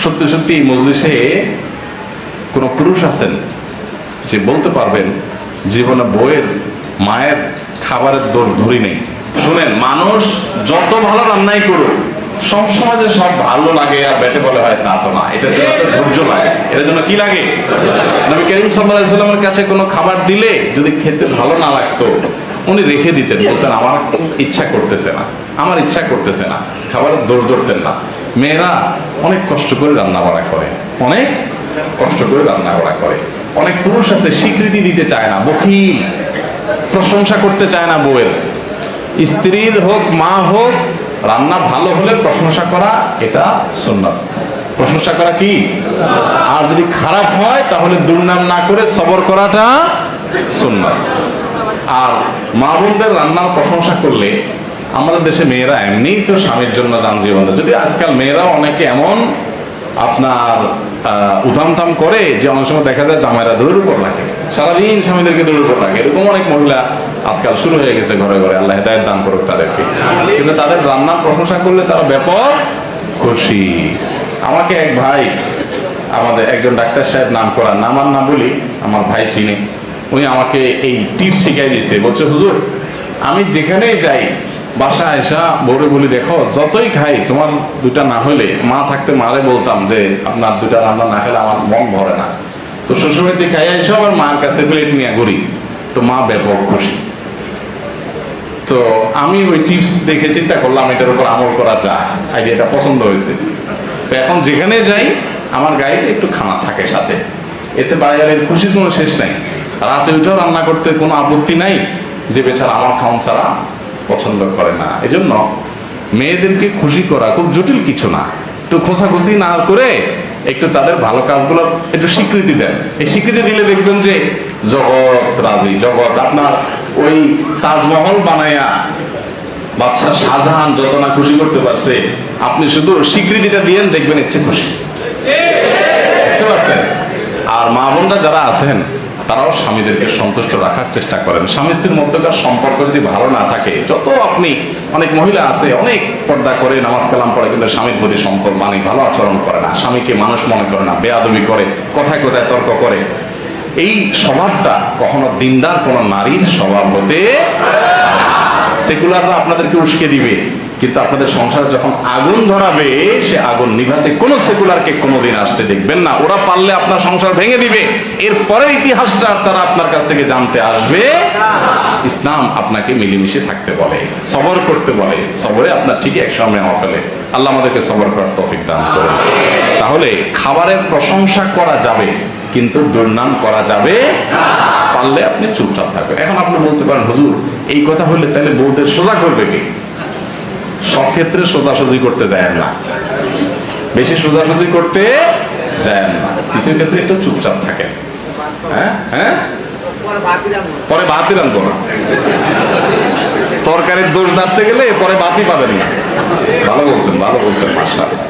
সত্যি সত্যি এই মজলিসে কোন পুরুষ আছেন যে বলতে পারবেন জীবনে বউয়ের মায়ের খাবারের দোষ ধরি নেই? শুনেন, মানুষ যত ভালো রান্নাই করুক সবসময় যে সব ভালো লাগে আর বেটে বলে হয় তা তো না। এটার জন্য ধৈর্য লাগে। এটার জন্য কি লাগে? নবী করিম সাল্লাল্লাহু আলাইহি ওয়াসাল্লামের কাছে কোনো খাবার দিলে যদি খেতে ভালো না লাগতো উনি রেখে দিতেন, বলতেন আমার ইচ্ছা করতেছে না, আমার ইচ্ছা করতেছে না, খাবারের দোষ ধরতেন না। মেয়েরা অনেক কষ্ট করে রান্না বাড়া করে, অনেক কষ্ট করে রান্না বাড়া করে। অনেক পুরুষ আছে স্বীকৃতি দিতে চায় না, বখিল, প্রশংসা করতে চায় না বউয়ের। স্ত্রীর হোক মা হোক, রান্না ভালো হলে প্রশংসা করা এটা সুন্নাত। প্রশংসা করা কি? আর যদি খারাপ হয় তাহলে দুর্নাম না করে সবর করাটা সুন্নাত। আর মা বোনদের রান্নার প্রশংসা করলে, আমাদের দেশে মেয়েরা এমনিই তো স্বামীর জন্য যান জীবন, যদি আজকাল মেয়েরা অনেকে এমন আপনার উধামধাম করে যে অনেক সময় দেখা যায় জামাইরা দৌড়ের উপর রাখে, সারাদিন স্বামীদেরকে দৌড়ের উপর রাখে। এরকম অনেক মহিলা আজকাল শুরু হয়ে গেছে ঘরে ঘরে, আল্লাহ হেদায়েত দান করুক তাদেরকে। কিন্তু তাদের রান্নার প্রশংসা করলে তারা ব্যাপক খুশি। আমাকে এক ভাই, আমাদের একজন ডাক্তার সাহেব, নাম করা, নাম আর না বলি, আমার ভাই চিনে, উনি আমাকে এই টিপস শিখাই দিয়েছে। বলছে হুজুর, আমি যেখানেই যাই বাসা এসা বউরে বলি, দেখো যতই খাই তোমার দুটা না হলে, মা থাকতে মারে বলতাম যে আপনার দুটা রান্না না খেলে আমার মন ভরে না। তো শ্বশুরবাড়িতে খাই এসে আবার মার কাছে প্লেট নিয়ে ঘুরি, তো মা ব্যাপক খুশি। তো আমি ওই টিপস দেখে চিন্তা করলাম এটার উপর আমল করা যায়, আইডিয়াটা পছন্দ হয়েছে। তো এখন যেখানে যাই আমার গায়ে একটু খানা থাকে সাথে, এতে বাড়ির খুশির কোনো শেষ নাই। রাতে উঠেও রান্না করতে কোনো আপত্তি নাই যে বেচারা আমার খাওন ছাড়া পছন্দ করে না। এজন্য মেয়েদেরকে খুশি করা খুব জটিল কিছু না। একটু খোঁচাখুচি না করে একটু তাদের ভালো কাজগুলো একটু স্বীকৃতি দেন। এই স্বীকৃতি দিলে দেখবেন যে জগৎ রাজি। জগৎ আপনার ওই তাজমহল বানায়া বাদশাহ শাহজাহান যত না খুশি করতে পারছে, আপনি শুধু স্বীকৃতিটা দিয়েন, দেখবেন ইচ্ছে খুশি। বুঝতে পারছেন? আর মা বোনরা যারা আছেন তারাও স্বামীদেরকে সন্তুষ্ট রাখার চেষ্টা করেন। স্বামী স্ত্রীর মধ্যকার সম্পর্ক যদি ভালো না থাকে, যত আপনি, অনেক মহিলা আছে অনেক পর্দা করে, নামাজ কালাম পড়ে, কিন্তু স্বামীর প্রতি সম্পর্ক মানে ভালো আচরণ করে না, স্বামীকে মানুষ মনে করে না, বেয়াদবি করে, কথায় কথায় তর্ক করে। এই স্বভাবটা কখনো দিনদার কোন নারীর স্বভাব হতে। সেকুলাররা আপনাদেরকে উস্কে দিবে, কিন্তু আপনাদের সংসারে যখন আগুন ধরাবে, সে আগুন নিভাতে কোনো সেকুলারকে কোনোদিন আসতে দেখবেন না। ওরা পারলে আপনার সংসার ভেঙে দিবে, এরপরের ইতিহাসটা তারা আপনার কাছ থেকে জানতে আসবে। ইসলাম আপনাকে মিলেমিশে থাকতে বলে, সবর করতে বলে। সবরে আপনার ঠিকই এক সময় নেওয়া ফেলে। আল্লাহ আমাদেরকে সবর করার তৌফিক দান করুন। তাহলে খাবারের প্রশংসা করা যাবে, কিন্তু দুর্নাম করা যাবে না। পারলে আপনি চুপচাপ থাকবেন। এখন আপনি বলতে পারেন, হুজুর এই কথা হলে তাহলে বউদের সোজা করবে কি? সব ক্ষেত্রে সোজাসুজি করতে যায় না, বেশি সোজাসুজি করতে যায় না, কিছু ক্ষেত্রে একটু চুপচাপ থাকেন। হ্যাঁ হ্যাঁ, পরে বাতি রানবো না, তরকারির দোষ দাঁড়তে গেলে পরে বাতি পাবেন না। ভালো বলছেন, ভালো বলছেন, মাশাআল্লাহ।